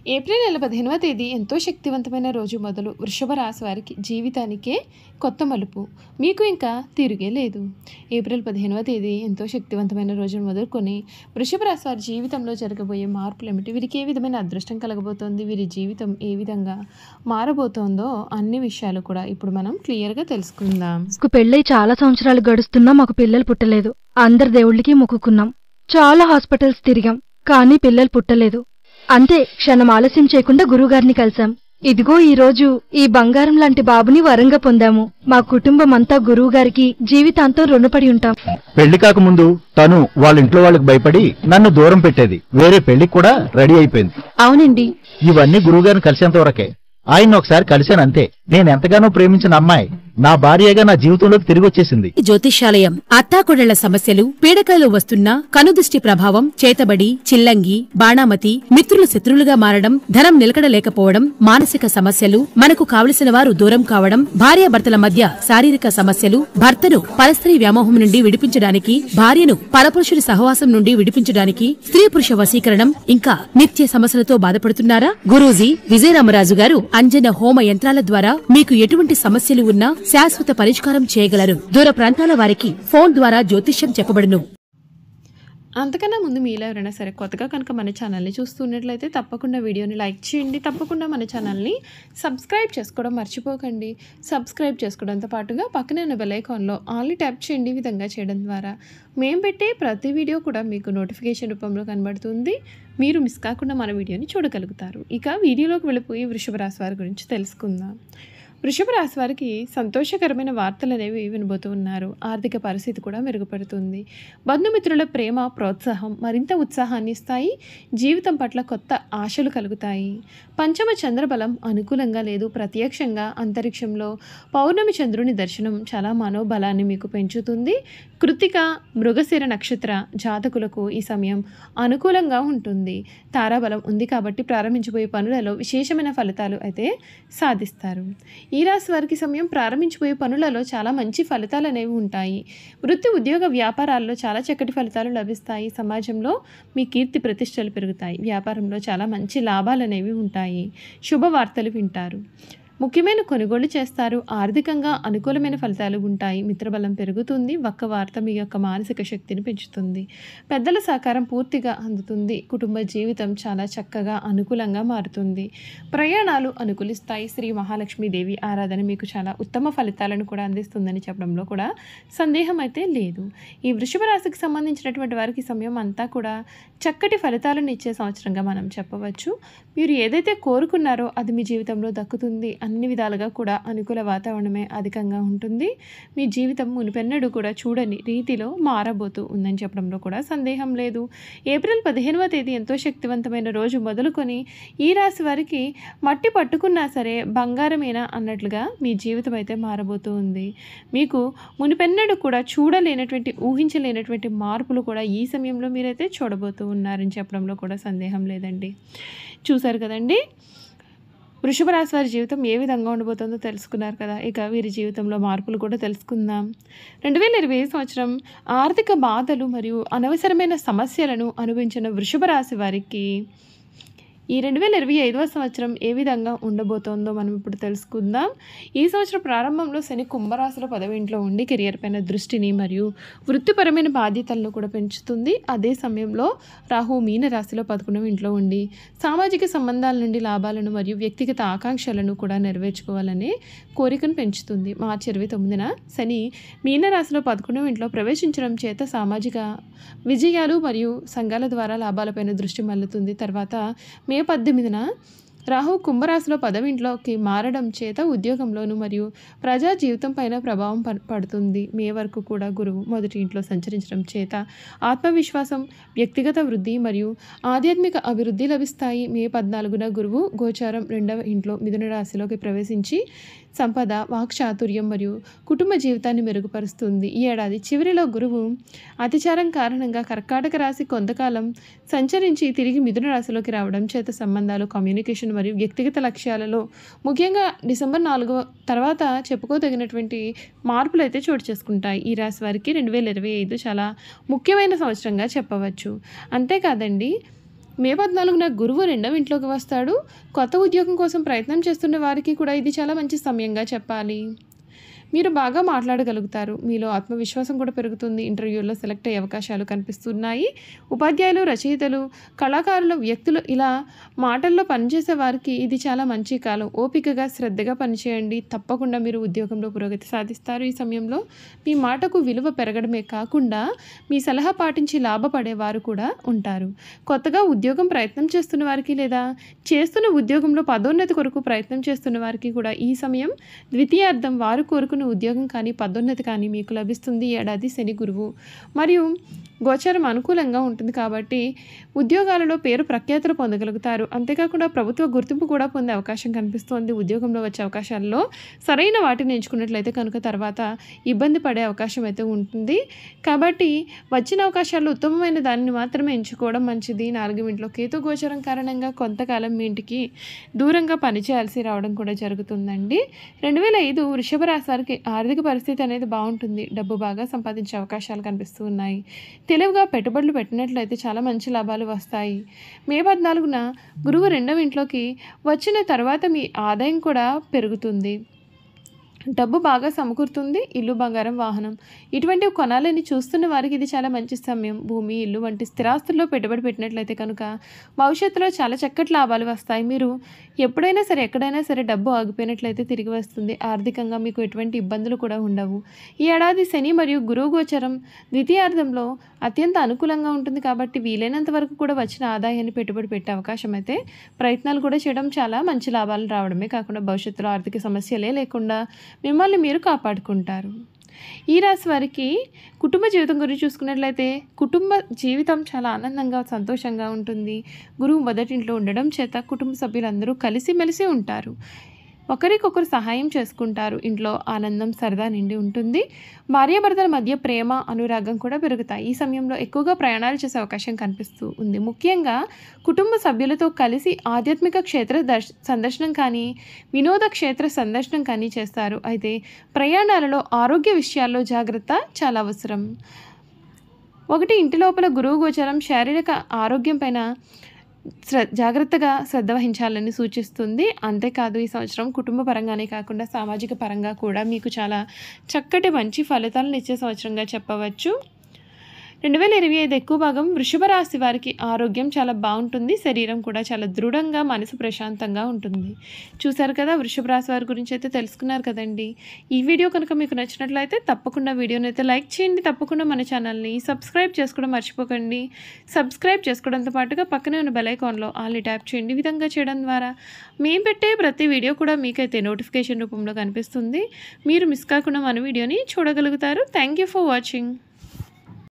April నెల 15వ తేదీ ఎంతో శక్తివంతమైన రోజు మొదలు. వృషభ రాశి వారికి జీవితానికే కొత్త మలుపు. మీకు ఇంకా తిరిగే లేదు. ఏప్రిల్ 15వ తేదీ ఎంతో శక్తివంతమైన రోజును మొదలుకొని వృషభ రాశి వారి జీవితంలో జరగబోయే మార్పులు ఏమిటి, వీరికి ఏ విధమైన అదృష్టం కలగబోతోంది, వీరి జీవితం ఏ విధంగా మారబోతోందో అన్ని విషయాలు కూడా ఇప్పుడు మనం క్లియర్గా తెలుసుకుందాం. పెళ్ళై చాలా సంవత్సరాలు గడుస్తున్నా మాకు పిల్లలు పుట్టలేదు. అందరి దేవుళ్ళకి మొక్కుకున్నాం, చాలా హాస్పిటల్స్ తిరిగాం, కానీ పిల్లలు పుట్టలేదు. అంతే, క్షణం ఆలస్యం చేయకుండా గురువుగారిని కలిశాం. ఇదిగో ఈ రోజు ఈ బంగారం లాంటి బాబుని వరంగా పొందాము. మా కుటుంబం అంతా గురువుగారికి జీవితాంతం రుణపడి ఉంటాం. పెళ్లి కాకముందు తను వాళ్ళ ఇంట్లో వాళ్ళకి భయపడి నన్ను దూరం పెట్టేది. వేరే పెళ్లికి కూడా రెడీ అయిపోయింది. అవునండి, ఇవన్నీ గురువుగారిని కలిసేంత వరకే. ఆయన ఒకసారి కలిశానంతే. నేను ఎంతగానో ప్రేమించిన అమ్మాయి నా భార్యగా నా జీవితంలోకి తిరిగి వచ్చేసింది. జ్యోతిష్యాలయం అత్తాకొడళ్ల సమస్యలు, పీడకలు వస్తున్న కనుదృష్టి ప్రభావం, చేతబడి, చిల్లంగి, బాణామతి, మిత్రులు శత్రులుగా మారడం, ధనం నిలకడలేకపోవడం, మానసిక సమస్యలు, మనకు కావలసిన వారు దూరం కావడం, భార్యాభర్తల మధ్య శారీరక సమస్యలు, భర్తను పరస్త్రీ వ్యామోహం నుండి విడిపించడానికి, భార్యను పరపురుషుడి సహవాసం నుండి విడిపించడానికి, స్త్రీ పురుష వశీకరణం, ఇంకా నిత్య సమస్యలతో బాధపడుతున్నారా? గురూజీ విజయరామరాజు గారు అంజన హోమ యంత్రాల ద్వారా మీకు ఎటువంటి సమస్యలు ఉన్నా శాశ్వత పరిష్కారం చేయగలరు. దూర ప్రాంతాల వారికి ఫోన్ ద్వారా జ్యోతిష్యం చెప్పబడును. అంతకన్నా ముందు మీలో ఎవరైనా సరే కొత్తగా కనుక మన ఛానల్ని చూస్తున్నట్లయితే తప్పకుండా వీడియోని లైక్ చేయండి. తప్పకుండా మన ఛానల్ని సబ్స్క్రైబ్ చేసుకోవడం మర్చిపోకండి. సబ్స్క్రైబ్ చేసుకోవడంతో పాటుగా పక్కనే ఉన్న బెల్ ఐకాన్లో ఆల్ని ట్యాప్ చేయండి. ఈ విధంగా చేయడం ద్వారా మేము పెట్టే ప్రతి వీడియో కూడా మీకు నోటిఫికేషన్ రూపంలో కనబడుతుంది. మీరు మిస్ కాకుండా మన వీడియోని చూడగలుగుతారు. ఇక వీడియోలోకి వెళ్ళిపోయి వృషభ రాశి వారి గురించి తెలుసుకుందాం. వృషభ రాశి వారికి సంతోషకరమైన వార్తలు అనేవి వినబోతూ ఉన్నారు. ఆర్థిక పరిస్థితి కూడా మెరుగుపడుతుంది. బంధుమిత్రుల ప్రేమ, ప్రోత్సాహం మరింత ఉత్సాహాన్ని ఇస్తాయి. జీవితం పట్ల కొత్త ఆశలు కలుగుతాయి. పంచమ చంద్రబలం అనుకూలంగా లేదు. ప్రత్యక్షంగా అంతరిక్షంలో పౌర్ణమి చంద్రుని దర్శనం చాలా మనోబలాన్ని మీకు పెంచుతుంది. కృత్తిక, మృగశిర నక్షత్ర జాతకులకు ఈ సమయం అనుకూలంగా ఉంటుంది. తారాబలం ఉంది కాబట్టి ప్రారంభించబోయే పనులలో విశేషమైన ఫలితాలు అయితే సాధిస్తారు. ఈ రాశి వారికి సమయం ప్రారంభించబోయే పనులలో చాలా మంచి ఫలితాలు అనేవి ఉంటాయి. వృత్తి, ఉద్యోగ, వ్యాపారాల్లో చాలా చక్కటి ఫలితాలు లభిస్తాయి. సమాజంలో మీ కీర్తి ప్రతిష్టలు పెరుగుతాయి. వ్యాపారంలో చాలా మంచి లాభాలు అనేవి ఉంటాయి. శుభవార్తలు వింటారు. ముఖ్యమైన కొనుగోలు చేస్తారు. ఆర్థికంగా అనుకూలమైన ఫలితాలు ఉంటాయి. మిత్రబలం పెరుగుతుంది. ఒక్క వార్త మీ యొక్క మానసిక శక్తిని పెంచుతుంది. పెద్దల సహకారం పూర్తిగా అందుతుంది. కుటుంబ జీవితం చాలా చక్కగా అనుకూలంగా మారుతుంది. ప్రయాణాలు అనుకూలిస్తాయి. శ్రీ మహాలక్ష్మీదేవి ఆరాధన మీకు చాలా ఉత్తమ ఫలితాలను కూడా అందిస్తుందని చెప్పడంలో కూడా సందేహం అయితే లేదు. ఈ వృషభ రాశికి సంబంధించినటువంటి వారికి సమయం అంతా కూడా చక్కటి ఫలితాలను ఇచ్చే సంవత్సరంగా మనం చెప్పవచ్చు. మీరు ఏదైతే కోరుకున్నారో అది మీ జీవితంలో దక్కుతుంది. అన్ని విధాలుగా కూడా అనుకూల వాతావరణమే అధికంగా ఉంటుంది. మీ జీవితం మునుపెన్నడూ కూడా చూడని రీతిలో మారబోతూ ఉందని చెప్పడంలో కూడా సందేహం లేదు. ఏప్రిల్ 15వ తేదీ ఎంతో శక్తివంతమైన రోజు మొదలుకొని ఈ రాశి వారికి మట్టి పట్టుకున్నా సరే బంగారమేనా అన్నట్లుగా మీ జీవితం అయితే మారబోతూ ఉంది. మీకు మునుపెన్నడూ కూడా చూడలేనటువంటి, ఊహించలేనటువంటి మార్పులు కూడా ఈ సమయంలో మీరైతే చూడబోతూ ఉన్నారని చెప్పడంలో కూడా సందేహం లేదండి. చూశారు కదండి, వృషభ రాశి వారి జీవితం ఏ విధంగా ఉండబోతుందో తెలుసుకున్నారు కదా. ఇక వీరి జీవితంలో మార్పులు కూడా తెలుసుకుందాం. 2020 సంవత్సరం ఆర్థిక బాధలు మరియు అనవసరమైన సమస్యలను అనుభవించిన వృషభ రాశి వారికి ఈ 2025వ సంవత్సరం ఏ విధంగా ఉండబోతోందో మనం ఇప్పుడు తెలుసుకుందాం. ఈ సంవత్సరం ప్రారంభంలో శని కుంభరాశిలో 10వ ఇంట్లో ఉండి కెరియర్ పైన దృష్టిని మరియు వృత్తిపరమైన బాధ్యతలను కూడా పెంచుతుంది. అదే సమయంలో రాహు మీనరాశిలో 11వ ఇంట్లో ఉండి సామాజిక సంబంధాల నుండి లాభాలను మరియు వ్యక్తిగత ఆకాంక్షలను కూడా నెరవేర్చుకోవాలనే కోరికను పెంచుతుంది. మార్చి 29న శని మీనరాశిలో 11వ ఇంట్లో ప్రవేశించడం చేత సామాజిక విజయాలు మరియు సంఘాల ద్వారా లాభాలపైన దృష్టి మల్లుతుంది. తర్వాత మే 18న రాహు కుంభరాశిలో 10వ ఇంట్లోకి మారడం చేత ఉద్యోగంలోను మరియు ప్రజా జీవితం పైన ప్రభావం పడుతుంది. మే వరకు కూడా గురువు 1వ ఇంట్లో సంచరించడం చేత ఆత్మవిశ్వాసం, వ్యక్తిగత వృద్ధి మరియు ఆధ్యాత్మిక అభివృద్ధి లభిస్తాయి. మే 14న గురువు గోచారం 2వ ఇంట్లో మిథున రాశిలోకి ప్రవేశించి సంపద, వాక్చాతుర్యం మరియు కుటుంబ జీవితాన్ని మెరుగుపరుస్తుంది. ఈ ఏడాది చివరిలో గురువు అతిచారం కారణంగా కర్కాటక రాశి కొంతకాలం సంచరించి తిరిగి మిథున రాశిలోకి రావడం చేత సంబంధాలు, కమ్యూనికేషన్ మరియు వ్యక్తిగత లక్ష్యాలలో ముఖ్యంగా డిసెంబర్ 4 తర్వాత చెప్పుకోదగినటువంటి మార్పులు అయితే చోటు చేసుకుంటాయి. ఈ రాశి వారికి 2025 చాలా ముఖ్యమైన సంవత్సరంగా చెప్పవచ్చు. అంతేకాదండి, మే 14న గురువు 2వ ఇంట్లోకి వస్తాడు. కొత్త ఉద్యోగం కోసం ప్రయత్నం చేస్తున్న వారికి కూడా ఇది చాలా మంచి సమయంగా చెప్పాలి. మీరు బాగా మాట్లాడగలుగుతారు. మీలో ఆత్మవిశ్వాసం కూడా పెరుగుతుంది. ఇంటర్వ్యూల్లో సెలెక్ట్ అయ్యే అవకాశాలు కనిపిస్తున్నాయి. ఉపాధ్యాయులు, రచయితలు, కళాకారులు, వ్యక్తులు ఇలా మాటల్లో పనిచేసే వారికి ఇది చాలా మంచి కాలం. ఓపికగా శ్రద్ధగా పనిచేయండి. తప్పకుండా మీరు ఉద్యోగంలో పురోగతి సాధిస్తారు. ఈ సమయంలో మీ మాటకు విలువ పెరగడమే కాకుండా మీ సలహా పాటించి లాభపడేవారు కూడా ఉంటారు. కొత్తగా ఉద్యోగం ప్రయత్నం చేస్తున్న వారికి లేదా చేస్తున్న ఉద్యోగంలో పదోన్నతి కొరకు ప్రయత్నం చేస్తున్న వారికి కూడా ఈ సమయం ద్వితీయార్థం వారు కోరుకున్న ఉద్యోగం కానీ పదోన్నతి కానీ మీకు లభిస్తుంది. ఏడాది శని గురువు మరియు గోచరం అనుకూలంగా ఉంటుంది కాబట్టి ఉద్యోగాలలో పేరు ప్రఖ్యాతులు పొందగలుగుతారు. అంతేకాకుండా ప్రభుత్వ గుర్తింపు కూడా పొందే అవకాశం కనిపిస్తోంది. ఉద్యోగంలో వచ్చే అవకాశాల్లో సరైన వాటిని ఎంచుకున్నట్లయితే కనుక తర్వాత ఇబ్బంది పడే అవకాశం అయితే ఉంటుంది. కాబట్టి వచ్చిన అవకాశాల్లో ఉత్తమమైన దానిని మాత్రమే ఎంచుకోవడం మంచిది. 4వ ఇంట్లో కేతు గోచరం కారణంగా కొంతకాలం మీ ఇంటికి దూరంగా పనిచేయాల్సి రావడం కూడా జరుగుతుందండి. 2005 వృషభ రాశి వారికి ఆర్థిక పరిస్థితి అనేది బాగుంటుంది. డబ్బు బాగా సంపాదించే అవకాశాలు కనిపిస్తూ ఉన్నాయి. తెలివిగా పెట్టుబడులు పెట్టినట్లయితే చాలా మంచి లాభాలు వస్తాయి. మే 14న గురువు 2వ ఇంట్లోకి వచ్చిన తర్వాత మీ ఆదాయం కూడా పెరుగుతుంది. డబ్బు బాగా సమకూరుతుంది. ఇల్లు, బంగారం, వాహనం ఇటువంటివి కొనాలని చూస్తున్న వారికి ఇది చాలా మంచి సమయం. భూమి, ఇల్లు వంటి స్థిరాస్తుల్లో పెట్టుబడి పెట్టినట్లయితే కనుక భవిష్యత్తులో చాలా చక్కటి లాభాలు వస్తాయి. మీరు ఎప్పుడైనా సరే ఎక్కడైనా సరే డబ్బు ఆగిపోయినట్లయితే తిరిగి వస్తుంది. ఆర్థికంగా మీకు ఎటువంటి ఇబ్బందులు కూడా ఉండవు. ఈ ఏడాది శని మరియు గురువు గోచరం ద్వితీయార్థంలో అత్యంత అనుకూలంగా ఉంటుంది కాబట్టి వీలైనంత వరకు కూడా వచ్చిన ఆదాయాన్ని పెట్టుబడి పెట్టే అవకాశం అయితే ప్రయత్నాలు కూడా చేయడం చాలా మంచి లాభాలు రావడమే కాకుండా భవిష్యత్తులో ఆర్థిక సమస్యలే లేకుండా మిమ్మల్ని మీరు కాపాడుకుంటారు. ఈ రాశి వారికి కుటుంబ జీవితం గురించి చూసుకున్నట్లయితే కుటుంబ జీవితం చాలా ఆనందంగా సంతోషంగా ఉంటుంది. గురువు మొదటింట్లో ఉండడం చేత కుటుంబ సభ్యులందరూ కలిసిమెలిసి ఉంటారు. ఒకరికొకరు సహాయం చేసుకుంటారు. ఇంట్లో ఆనందం, సరదా నిండి ఉంటుంది. భార్యాభర్తల మధ్య ప్రేమ, అనురాగం కూడా పెరుగుతాయి. ఈ సమయంలో ఎక్కువగా ప్రయాణాలు చేసే అవకాశం కనిపిస్తూ ఉంది. ముఖ్యంగా కుటుంబ సభ్యులతో కలిసి ఆధ్యాత్మిక క్షేత్ర సందర్శనం కానీ వినోద క్షేత్ర సందర్శనం కానీ చేస్తారు. అయితే ప్రయాణాలలో ఆరోగ్య విషయాల్లో జాగ్రత్త చాలా అవసరం. ఇంటి లోపల గురువు గోచరం శారీరక ఆరోగ్యం పైన జాగ్రత్తగా శ్రద్ధ వహించాలని సూచిస్తుంది. అంతేకాదు ఈ సంవత్సరం కుటుంబ పరంగానే కాకుండా సామాజిక పరంగా కూడా మీకు చాలా చక్కటి మంచి ఫలితాలను ఇచ్చే సంవత్సరంగా చెప్పవచ్చు. 2025 ఎక్కువ భాగం వృషభ రాశి వారికి ఆరోగ్యం చాలా బాగుంటుంది. శరీరం కూడా చాలా దృఢంగా, మనసు ప్రశాంతంగా ఉంటుంది. చూశారు కదా, వృషభ రాశి వారి గురించి అయితే తెలుసుకున్నారు కదండి. ఈ వీడియో కనుక మీకు నచ్చినట్లయితే తప్పకుండా వీడియోని అయితే లైక్ చేయండి. తప్పకుండా మన ఛానల్ని సబ్స్క్రైబ్ చేసుకోవడం మర్చిపోకండి. సబ్స్క్రైబ్ చేసుకోవడంతో పాటుగా పక్కనే ఉన్న బెల్ ఐకాన్లో ఆల్ని ట్యాప్ చేయండి. ఈ విధంగా చేయడం ద్వారా మేము పెట్టే ప్రతి వీడియో కూడా మీకైతే నోటిఫికేషన్ రూపంలో కనిపిస్తుంది. మీరు మిస్ కాకుండా మన వీడియోని చూడగలుగుతారు. Thank you for watching.